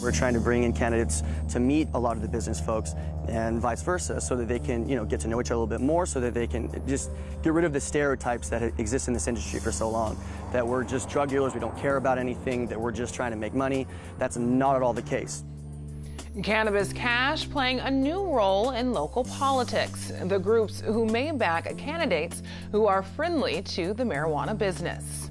We're trying to bring in candidates to meet a lot of the business folks and vice versa so that they can, get to know each other a little bit more, so that they can just get rid of the stereotypes that exist in this industry for so long, that we're just drug dealers, we don't care about anything, that we're just trying to make money. That's not at all the case. Cannabis Cash playing a new role in local politics. The groups who may back candidates who are friendly to the marijuana business.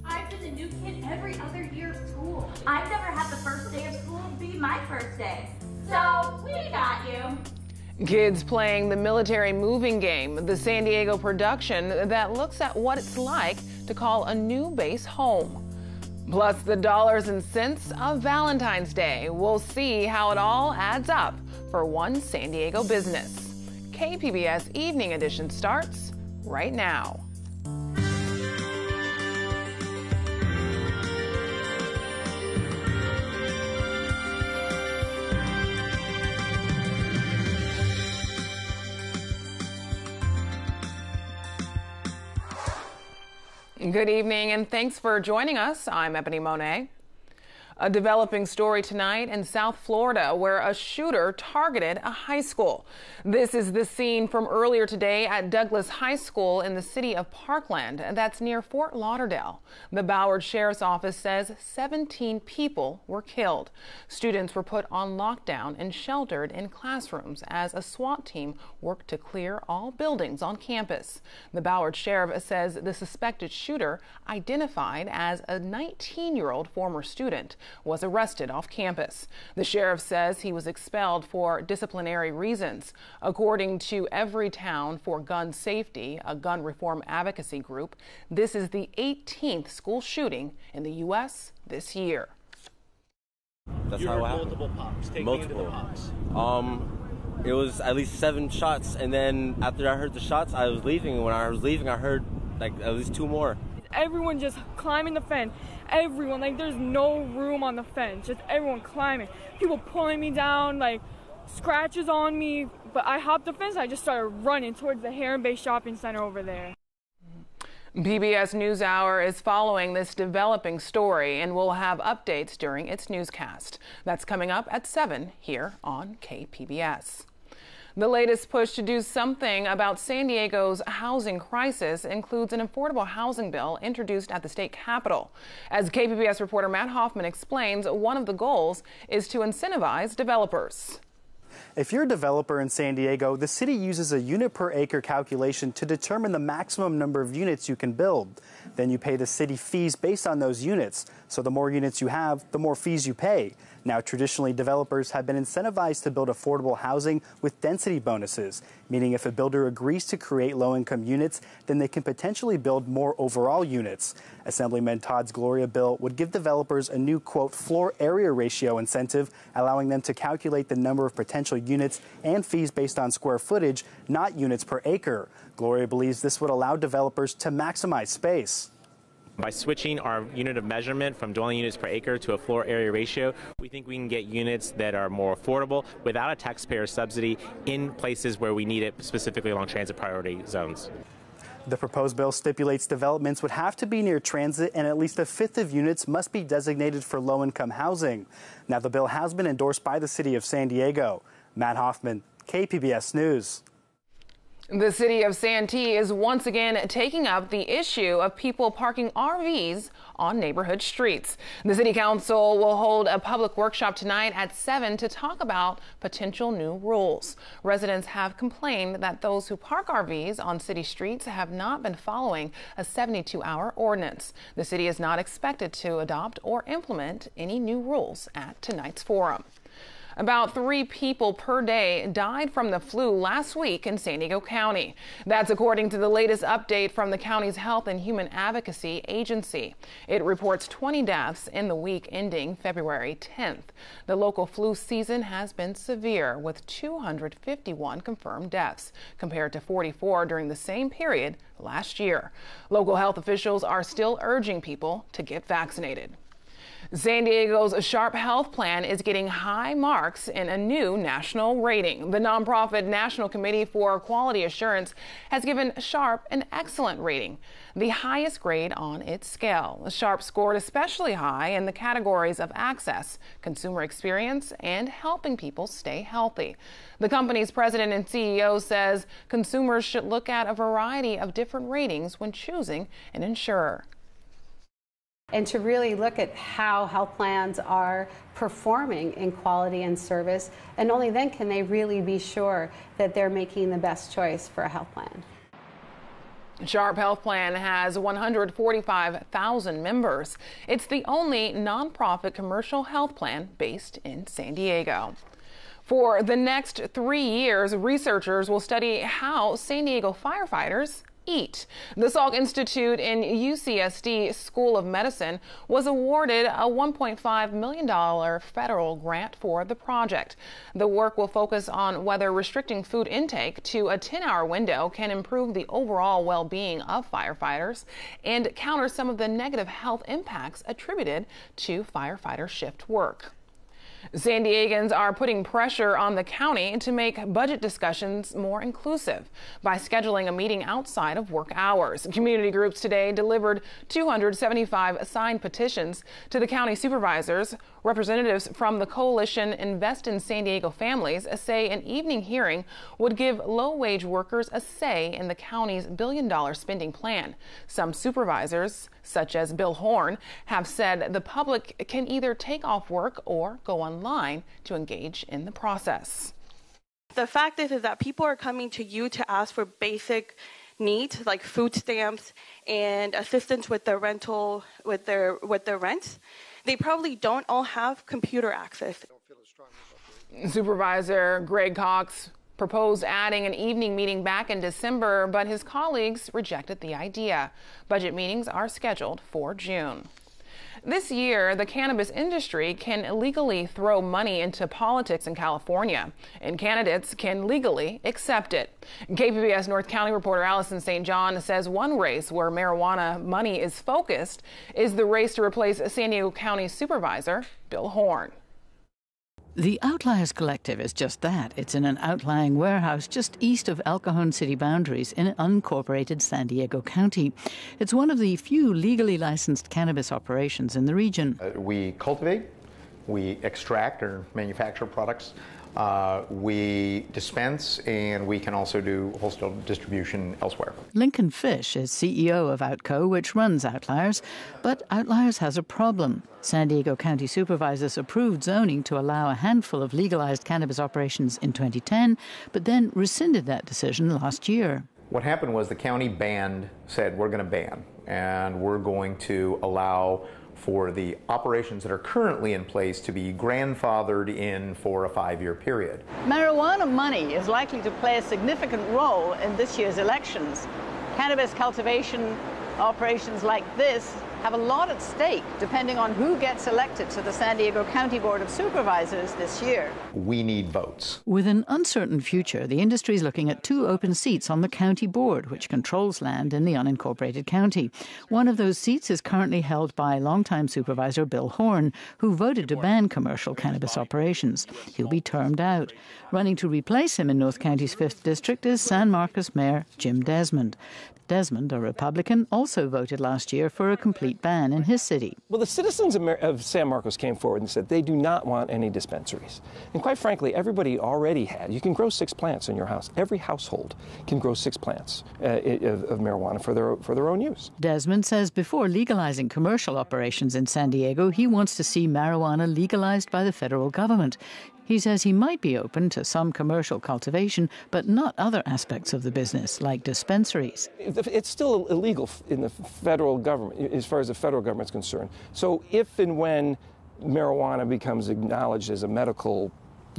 I've been a new kid every other year of school. I've never had the first day of school be my first day. So, we got you. Kids playing the military moving game, the San Diego production that looks at what it's like to call a new base home. Plus the dollars and cents of Valentine's Day. We'll see how it all adds up for one San Diego business. KPBS Evening Edition starts right now. Good evening and thanks for joining us. I'm Ebony Monet. A developing story tonight in South Florida where a shooter targeted a high school. This is the scene from earlier today at Douglas High School in the city of Parkland. That's near Fort Lauderdale. The Broward Sheriff's Office says 17 people were killed. Students were put on lockdown and sheltered in classrooms as a SWAT team worked to clear all buildings on campus. The Broward Sheriff says the suspected shooter, identified as a 19-year-old former student, was arrested off campus. The sheriff says he was expelled for disciplinary reasons. According to Everytown for Gun Safety, a gun reform advocacy group, this is the 18th school shooting in the U.S. this year. That's how it happened. Multiple pops. Take multiple. Me into the pops. It was at least 7 shots, and then after I heard the shots, I was leaving. And when I was leaving, I heard like at least 2 more. Everyone just climbing the fence. Everyone, like there's no room on the fence. Just everyone climbing. People pulling me down, like scratches on me. But I hopped the fence. I just started running towards the Heron Bay Shopping Center over there. PBS NewsHour is following this developing story and will have updates during its newscast. That's coming up at 7 here on KPBS. The latest push to do something about San Diego's housing crisis includes an affordable housing bill introduced at the state capitol. As KPBS reporter Matt Hoffman explains, one of the goals is to incentivize developers. If you're a developer in San Diego, the city uses a unit per acre calculation to determine the maximum number of units you can build. Then you pay the city fees based on those units. So the more units you have, the more fees you pay. Now, traditionally, developers have been incentivized to build affordable housing with density bonuses, meaning if a builder agrees to create low-income units, then they can potentially build more overall units. Assemblyman Todd's Gloria bill would give developers a new, quote, floor area ratio incentive, allowing them to calculate the number of potential units and fees based on square footage, not units per acre. Gloria believes this would allow developers to maximize space. By switching our unit of measurement from dwelling units per acre to a floor area ratio, we think we can get units that are more affordable without a taxpayer subsidy in places where we need it, specifically along transit priority zones. The proposed bill stipulates developments would have to be near transit and at least 1/5 of units must be designated for low-income housing. Now, the bill has been endorsed by the city of San Diego. Matt Hoffman, KPBS News. The city of Santee is once again taking up the issue of people parking RVs on neighborhood streets. The city council will hold a public workshop tonight at 7 to talk about potential new rules. Residents have complained that those who park RVs on city streets have not been following a 72-hour ordinance. The city is not expected to adopt or implement any new rules at tonight's forum. About 3 people per day died from the flu last week in San Diego County. That's according to the latest update from the county's Health and Human Advocacy Agency. It reports 20 deaths in the week ending February 10th. The local flu season has been severe with 251 confirmed deaths compared to 44 during the same period last year. Local health officials are still urging people to get vaccinated. San Diego's Sharp Health Plan is getting high marks in a new national rating. The nonprofit National Committee for Quality Assurance has given Sharp an excellent rating, the highest grade on its scale. Sharp scored especially high in the categories of access, consumer experience, and helping people stay healthy. The company's president and CEO says consumers should look at a variety of different ratings when choosing an insurer. And to really look at how health plans are performing in quality and service, and only then can they really be sure that they're making the best choice for a health plan. Sharp Health Plan has 145,000 members. It's the only nonprofit commercial health plan based in San Diego. For the next 3 years, researchers will study how San Diego firefighters eat. The Salk Institute in UCSD School of Medicine was awarded a $1.5 million federal grant for the project. The work will focus on whether restricting food intake to a 10-hour window can improve the overall well-being of firefighters and counter some of the negative health impacts attributed to firefighter shift work. San Diegans are putting pressure on the county to make budget discussions more inclusive by scheduling a meeting outside of work hours. Community groups today delivered 275 signed petitions to the county supervisors. Representatives from the coalition Invest in San Diego Families say an evening hearing would give low-wage workers a say in the county's billion-dollar spending plan. Some supervisors, such as Bill Horn, have said the public can either take off work or go online to engage in the process. The fact is that people are coming to you to ask for basic needs like food stamps and assistance with their rental, with their rent. They probably don't all have computer access. Supervisor Greg Cox proposed adding an evening meeting back in December, but his colleagues rejected the idea. Budget meetings are scheduled for June. This year, the cannabis industry can legally throw money into politics in California, and candidates can legally accept it. KPBS North County reporter Allison St. John says one race where marijuana money is focused is the race to replace San Diego County Supervisor Bill Horn. The Outliers Collective is just that. It's in an outlying warehouse just east of El Cajon city boundaries in unincorporated San Diego County. It's one of the few legally licensed cannabis operations in the region. We cultivate, we extract or manufacture products, we dispense, and we can also do wholesale distribution elsewhere. Lincoln Fish is CEO of Outco, which runs Outliers, but Outliers has a problem. San Diego County supervisors approved zoning to allow a handful of legalized cannabis operations in 2010, but then rescinded that decision last year. What happened was the county said we're going to ban, and we're going to allow for the operations that are currently in place to be grandfathered in for a 5-year period. Marijuana money is likely to play a significant role in this year's elections. Cannabis cultivation operations like this have a lot at stake, depending on who gets elected to the San Diego County Board of Supervisors this year. We need votes. With an uncertain future, the industry is looking at 2 open seats on the county board, which controls land in the unincorporated county. One of those seats is currently held by longtime supervisor Bill Horn, who voted to ban commercial cannabis operations. He'll be termed out. Running to replace him in North County's 5th District is San Marcos Mayor Jim Desmond. Desmond, a Republican, also voted last year for a complete ban in his city. Well, the citizens of San Marcos came forward and said they do not want any dispensaries. And quite frankly, everybody already had. You can grow 6 plants in your house. Every household can grow 6 plants of marijuana for their own use. Desmond says before legalizing commercial operations in San Diego, he wants to see marijuana legalized by the federal government. He says he might be open to some commercial cultivation, but not other aspects of the business, like dispensaries. It's still illegal in the federal government, as far as the federal government's concerned. So if and when marijuana becomes acknowledged as a medical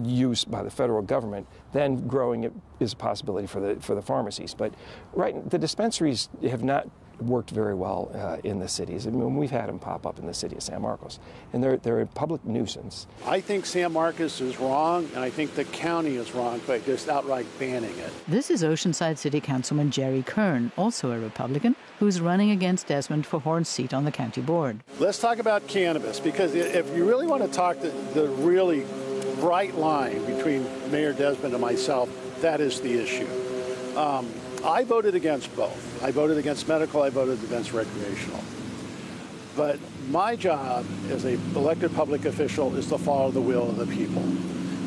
use by the federal government, then growing it is a possibility for the pharmacies. But the dispensaries have not worked very well in the cities. I mean, we've had them pop up in the city of San Marcos, and they're a public nuisance. I think San Marcos is wrong, and I think the county is wrong by just outright banning it. This is Oceanside City Councilman Jerry Kern, also a Republican, who's running against Desmond for Horn's seat on the county board. Let's talk about cannabis, because if you really want to talk the really bright line between Mayor Desmond and myself, that is the issue. I voted against both. I voted against medical, I voted against recreational. But my job as an elected public official is to follow the will of the people.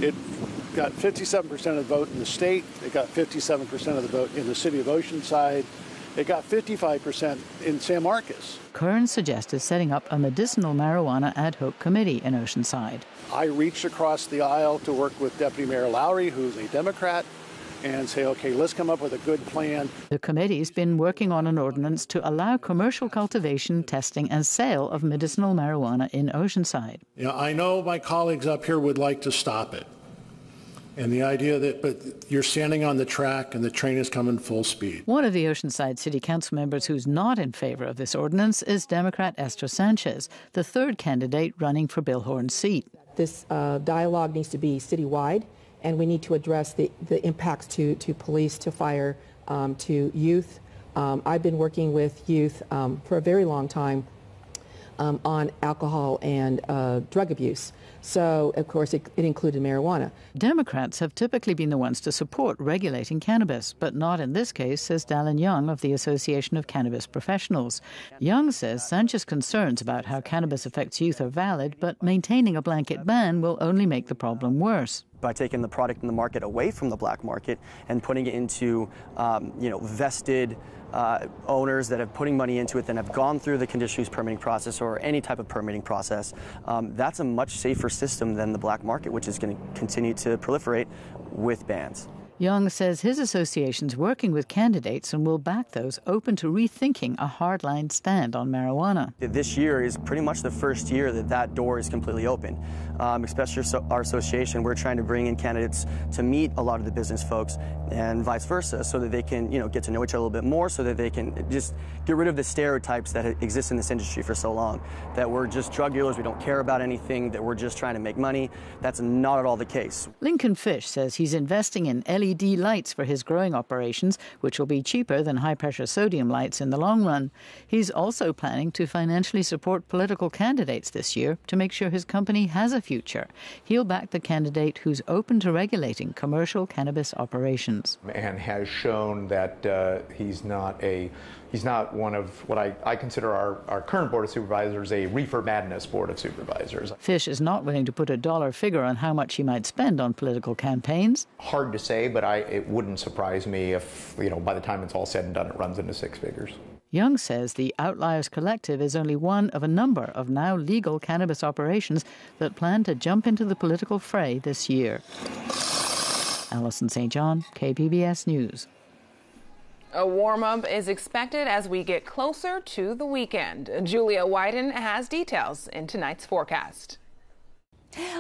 It got 57% of the vote in the state. It got 57% of the vote in the city of Oceanside. It got 55% in San Marcos. Kern suggested setting up a medicinal marijuana ad hoc committee in Oceanside. I reached across the aisle to work with Deputy Mayor Lowry, who's a Democrat, and say, okay, let's come up with a good plan. The committee's been working on an ordinance to allow commercial cultivation, testing and sale of medicinal marijuana in Oceanside. You know, I know my colleagues up here would like to stop it. And the idea that, but you're standing on the track and the train is coming full speed. One of the Oceanside City Council members who's not in favor of this ordinance is Democrat Esther Sanchez, the third candidate running for Bill Horn's seat. This dialogue needs to be citywide, and we need to address the impacts to police, to fire, to youth. I've been working with youth for a very long time on alcohol and drug abuse. So, of course, it included marijuana. Democrats have typically been the ones to support regulating cannabis, but not in this case, says Dallin Young of the Association of Cannabis Professionals. Young says Sanchez's concerns about how cannabis affects youth are valid, but maintaining a blanket ban will only make the problem worse. By taking the product in the market away from the black market and putting it into, vested owners that have putting money into it and have gone through the conditional use permitting process or any type of permitting process, that's a much safer system than the black market, which is going to continue to proliferate with bans. Young says his association's working with candidates and will back those open to rethinking a hardline stand on marijuana. This year is pretty much the first year that door is completely open. Especially our association, we're trying to bring in candidates to meet a lot of the business folks and vice versa, so that they can, get to know each other a little bit more, so that they can just get rid of the stereotypes that exist in this industry for so long, that we're just drug dealers, we don't care about anything, that we're just trying to make money. That's not at all the case. Lincoln Fish says he's investing in LED lights for his growing operations, which will be cheaper than high-pressure sodium lights in the long run. He's also planning to financially support political candidates this year to make sure his company has a future. He'll back the candidate who's open to regulating commercial cannabis operations. And has shown that he's not one of what I consider our current Board of Supervisors a reefer madness Board of Supervisors. Fish is not willing to put a dollar figure on how much he might spend on political campaigns. Hard to say, but it wouldn't surprise me if, by the time it's all said and done, it runs into six figures. Young says the Outliers Collective is only one of a number of now legal cannabis operations that plan to jump into the political fray this year. Alison St. John, KPBS News. A warm-up is expected as we get closer to the weekend. Julia Wyden has details in tonight's forecast.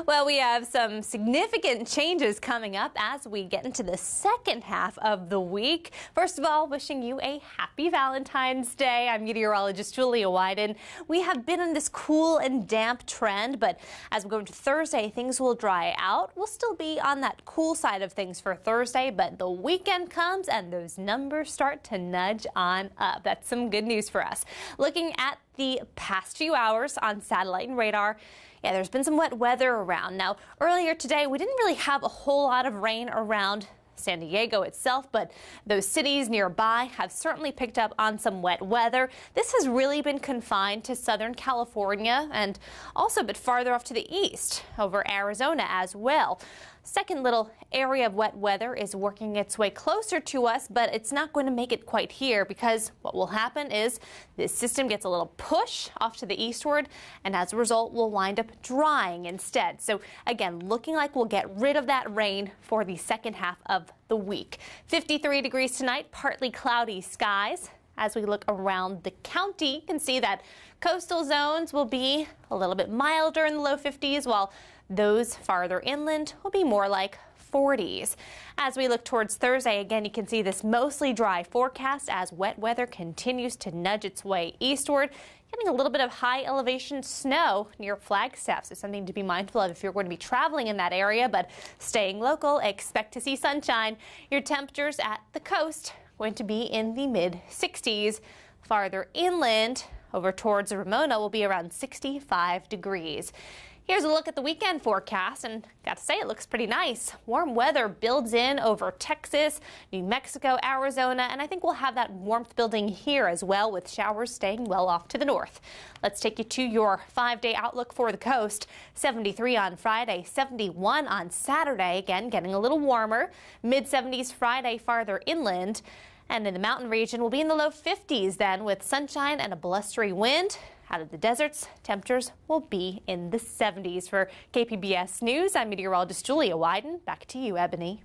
Well, we have some significant changes coming up as we get into the second half of the week. First of all, wishing you a happy Valentine's Day. I'm meteorologist Julia Wyden. We have been in this cool and damp trend, but as we go into Thursday, things will dry out. We'll still be on that cool side of things for Thursday, but the weekend comes and those numbers start to nudge on up. That's some good news for us. Looking at the past few hours on satellite and radar, yeah, there's been some wet weather around. Now, earlier today, we didn't really have a whole lot of rain around San Diego itself, but those cities nearby have certainly picked up on some wet weather. This has really been confined to Southern California and also a bit farther off to the east over Arizona as well. Second little area of wet weather is working its way closer to us, but it's not going to make it quite here because what will happen is this system gets a little push off to the eastward, and as a result, we'll wind up drying instead. So again, looking like we'll get rid of that rain for the second half of the week. 53 degrees tonight, partly cloudy skies. As we look around the county, you can see that coastal zones will be a little bit milder in the low 50s, while those farther inland will be more like 40s. As we look towards Thursday, again, you can see this mostly dry forecast as wet weather continues to nudge its way eastward. Getting a little bit of high elevation snow near Flagstaff, so something to be mindful of if you're going to be traveling in that area. But staying local, expect to see sunshine. Your temperatures at the coast going to be in the mid 60s. Farther inland, over towards Ramona, will be around 65 degrees. Here's a look at the weekend forecast, and got to say, it looks pretty nice. Warm weather builds in over Texas, New Mexico, Arizona, and I think we'll have that warmth building here as well, with showers staying well off to the north. Let's take you to your 5-day outlook for the coast. 73 on Friday, 71 on Saturday, again getting a little warmer. Mid-70s Friday farther inland. And in the mountain region, we'll be in the low 50s then, with sunshine and a blustery wind. Out of the deserts, temperatures will be in the 70s. For KPBS News, I'm meteorologist Julia Wyden. Back to you, Ebony.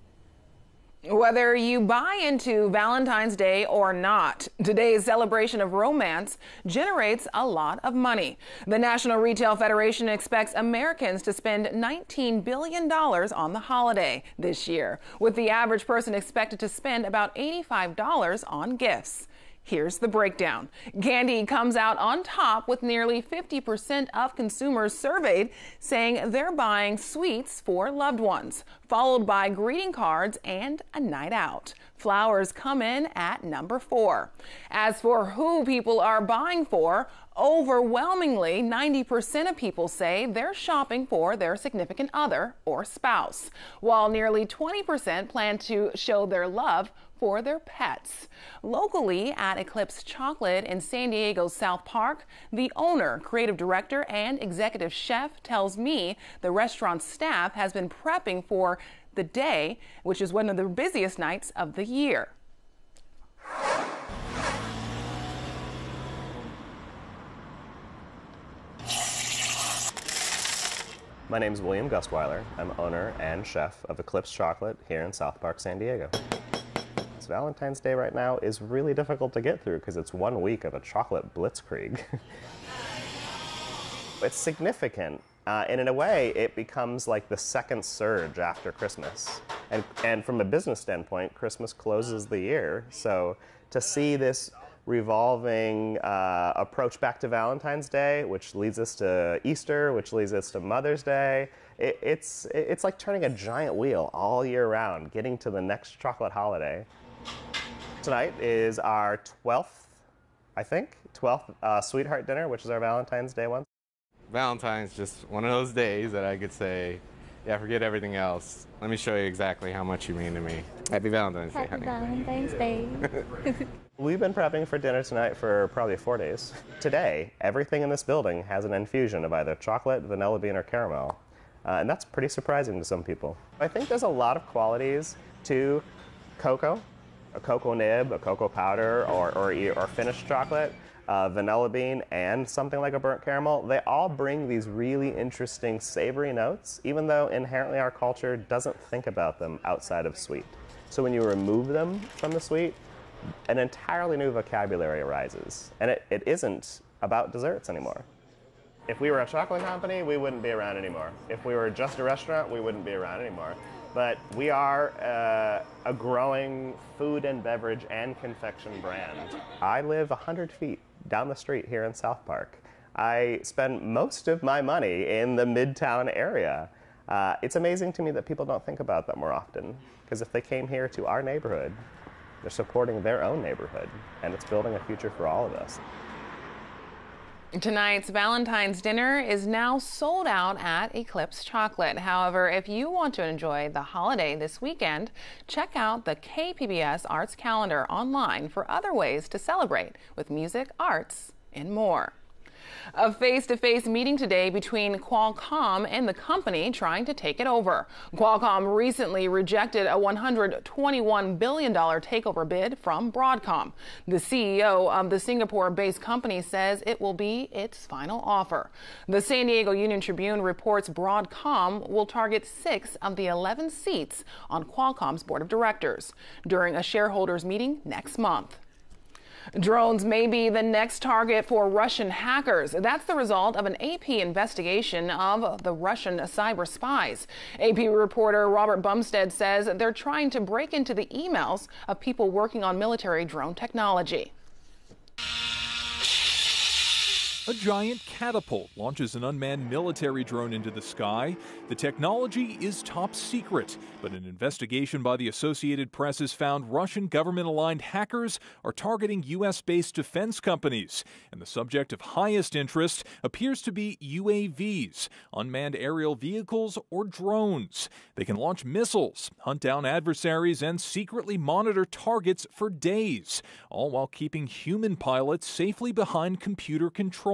Whether you buy into Valentine's Day or not, today's celebration of romance generates a lot of money. The National Retail Federation expects Americans to spend $19 billion on the holiday this year, with the average person expected to spend about $85 on gifts. Here's the breakdown. Candy comes out on top, with nearly 50% of consumers surveyed saying they're buying sweets for loved ones, followed by greeting cards and a night out. Flowers come in at number 4. As for who people are buying for, overwhelmingly, 90% of people say they're shopping for their significant other or spouse, while nearly 20% plan to show their love for their pets. Locally at Eclipse Chocolate in San Diego's South Park, the owner, creative director, and executive chef tells me the restaurant's staff has been prepping for the day, which is one of the busiest nights of the year. My name is William Gustweiler. I'm owner and chef of Eclipse Chocolate here in South Park, San Diego. Valentine's Day right now is really difficult to get through because it's 1 week of a chocolate blitzkrieg. It's significant, and in a way it becomes like the second surge after Christmas. And from a business standpoint, Christmas closes the year, so to see this revolving approach back to Valentine's Day, which leads us to Easter, which leads us to Mother's Day, it's like turning a giant wheel all year round, getting to the next chocolate holiday. Tonight is our 12th sweetheart dinner, which is our Valentine's Day one. Valentine's just one of those days that I could say, yeah, forget everything else. Let me show you exactly how much you mean to me. Happy Valentine's Day, honey. Happy Valentine's Day. We've been prepping for dinner tonight for probably 4 days. Today, everything in this building has an infusion of either chocolate, vanilla bean, or caramel. And that's pretty surprising to some people. I think there's a lot of qualities to cocoa, a cocoa nib, a cocoa powder, or finished chocolate, vanilla bean, and something like a burnt caramel. They all bring these really interesting savory notes, even though inherently our culture doesn't think about them outside of sweet. So when you remove them from the sweet, an entirely new vocabulary arises, and it isn't about desserts anymore. If we were a chocolate company, we wouldn't be around anymore. If we were just a restaurant, we wouldn't be around anymore. But we are a growing food and beverage and confection brand. I live 100 feet down the street here in South Park. I spend most of my money in the Midtown area. It's amazing to me that people don't think about that more often, because if they came here to our neighborhood, they're supporting their own neighborhood, and it's building a future for all of us. Tonight's Valentine's dinner is now sold out at Eclipse Chocolate. However, if you want to enjoy the holiday this weekend, check out the KPBS Arts Calendar online for other ways to celebrate with music, arts, and more. A face-to-face meeting today between Qualcomm and the company trying to take it over. Qualcomm recently rejected a $121 billion takeover bid from Broadcom. The CEO of the Singapore-based company says it will be its final offer. The San Diego Union Tribune reports Broadcom will target 6 of the 11 seats on Qualcomm's board of directors during a shareholders meeting next month. Drones may be the next target for Russian hackers. That's the result of an AP investigation of the Russian cyber spies. AP reporter Robert Bumstead says they're trying to break into the emails of people working on military drone technology. A giant catapult launches an unmanned military drone into the sky. The technology is top secret, but an investigation by the Associated Press has found Russian government-aligned hackers are targeting U.S.-based defense companies. And the subject of highest interest appears to be UAVs, unmanned aerial vehicles, or drones. They can launch missiles, hunt down adversaries, and secretly monitor targets for days, all while keeping human pilots safely behind computer controls.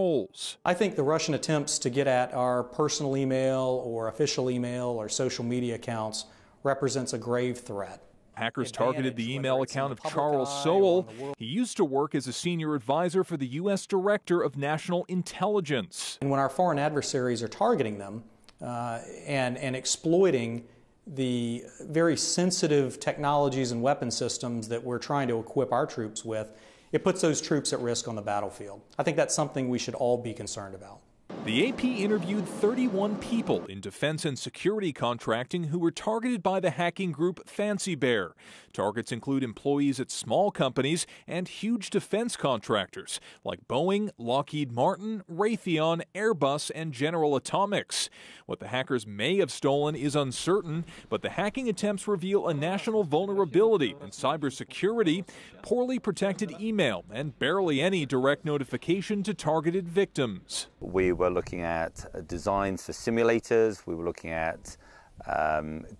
I think the Russian attempts to get at our personal email or official email or social media accounts represents a grave threat. Hackers targeted the email account of Charles Sowell. He used to work as a senior advisor for the U.S. Director of National Intelligence. And when our foreign adversaries are targeting them and exploiting the very sensitive technologies and weapon systems that we're trying to equip our troops with, it puts those troops at risk on the battlefield. I think that's something we should all be concerned about. The AP interviewed 31 people in defense and security contracting who were targeted by the hacking group Fancy Bear. Targets include employees at small companies and huge defense contractors like Boeing, Lockheed Martin, Raytheon, Airbus, and General Atomics. What the hackers may have stolen is uncertain, but the hacking attempts reveal a national vulnerability in cybersecurity, poorly protected email, and barely any direct notification to targeted victims. We were looking at designs for simulators. We were looking at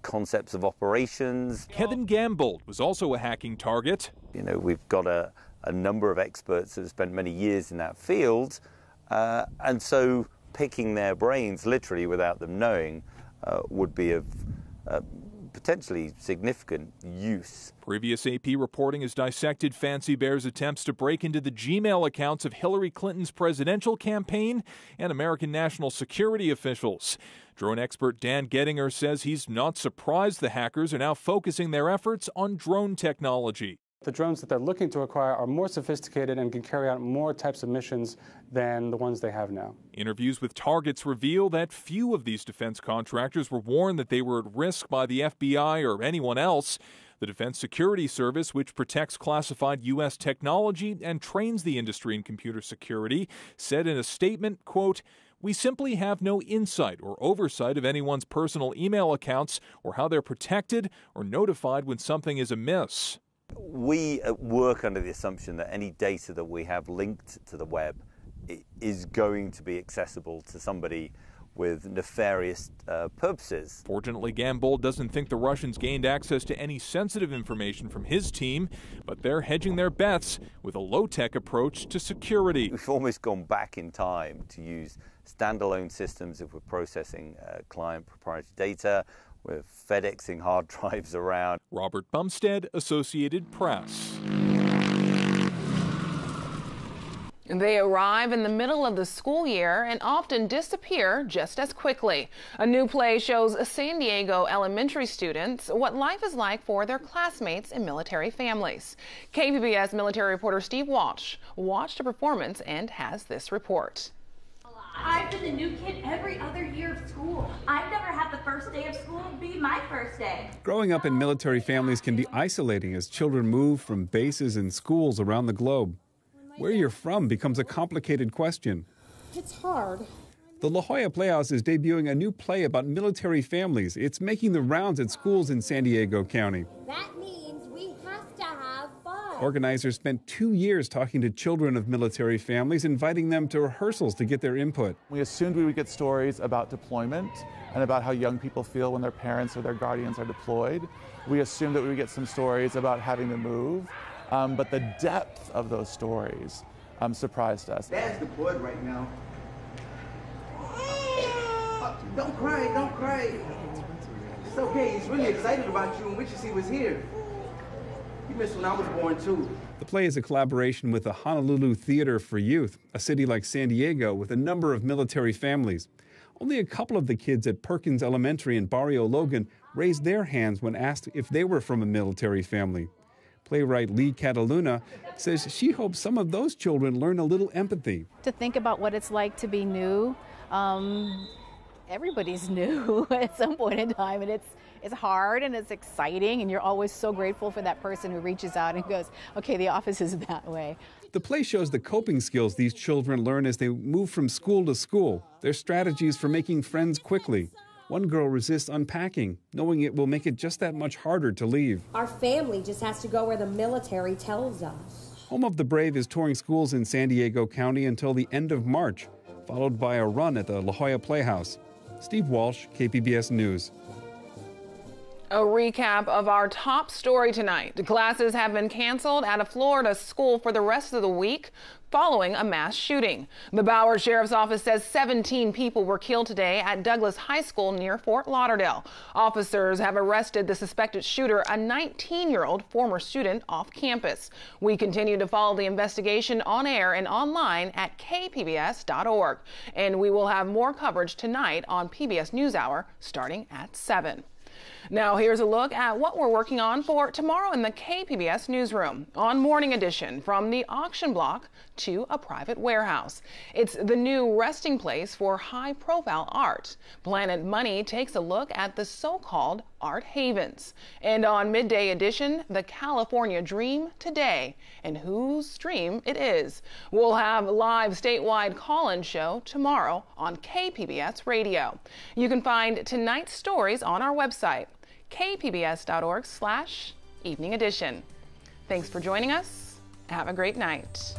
concepts of operations. Kevin Gambold was also a hacking target. You know, we've got a number of experts that have spent many years in that field, and so picking their brains literally without them knowing would be of potentially significant use. Previous AP reporting has dissected Fancy Bear's attempts to break into the Gmail accounts of Hillary Clinton's presidential campaign and American national security officials. Drone expert Dan Gettinger says he's not surprised the hackers are now focusing their efforts on drone technology. The drones that they're looking to acquire are more sophisticated and can carry out more types of missions than the ones they have now. Interviews with targets reveal that few of these defense contractors were warned that they were at risk by the FBI or anyone else. The Defense Security Service, which protects classified U.S. technology and trains the industry in computer security, said in a statement, quote, "We simply have no insight or oversight of anyone's personal email accounts or how they're protected or notified when something is amiss." We work under the assumption that any data that we have linked to the web is going to be accessible to somebody with nefarious purposes. Fortunately, Gambold doesn't think the Russians gained access to any sensitive information from his team, but they're hedging their bets with a low-tech approach to security. We've almost gone back in time to use standalone systems if we're processing client proprietary data. We're FedExing hard drives around. Robert Bumstead, Associated Press. They arrive in the middle of the school year and often disappear just as quickly. A new play shows San Diego elementary students what life is like for their classmates in military families. KPBS military reporter Steve Walsh watched a performance and has this report. I've been the new kid every other year of school. I've never had the first day of school be my first day. Growing up in military families can be isolating as children move from bases and schools around the globe. Where you're from becomes a complicated question. It's hard. The La Jolla Playhouse is debuting a new play about military families. It's making the rounds at schools in San Diego County. That means we have to have fun. Organizers spent 2 years talking to children of military families, inviting them to rehearsals to get their input. We assumed we would get stories about deployment and about how young people feel when their parents or their guardians are deployed. We assumed that we would get some stories about having to move, but the depth of those stories surprised us. Dad's deployed right now. Don't cry, don't cry. It's okay, he's really excited about you and wishes he was here. You missed when I was born too. The play is a collaboration with the Honolulu Theater for Youth, a city like San Diego with a number of military families. Only a couple of the kids at Perkins Elementary in Barrio Logan raised their hands when asked if they were from a military family. Playwright Lee Cataluna says she hopes some of those children learn a little empathy. To think about what it's like to be new. Everybody's new at some point in time, and it's hard and it's exciting, and you're always so grateful for that person who reaches out and goes, okay, the office is that way. The play shows the coping skills these children learn as they move from school to school, their strategies for making friends quickly. One girl resists unpacking, knowing it will make it just that much harder to leave. Our family just has to go where the military tells us. Home of the Brave is touring schools in San Diego County until the end of March, followed by a run at the La Jolla Playhouse. Steve Walsh, KPBS News. A recap of our top story tonight. Classes have been canceled at a Florida school for the rest of the week following a mass shooting. The Broward Sheriff's Office says 17 people were killed today at Douglas High School near Fort Lauderdale. Officers have arrested the suspected shooter, a 19-year-old former student off campus. We continue to follow the investigation on air and online at kpbs.org. And we will have more coverage tonight on PBS NewsHour starting at 7. Now here's a look at what we're working on for tomorrow in the KPBS newsroom. On Morning Edition, from the auction block to a private warehouse. It's the new resting place for high-profile art. Planet Money takes a look at the so-called art havens. And on Midday Edition, the California Dream today and whose dream it is. We'll have a live statewide call-in show tomorrow on KPBS Radio. You can find tonight's stories on our website, kpbs.org/evening edition. Thanks for joining us. Have a great night.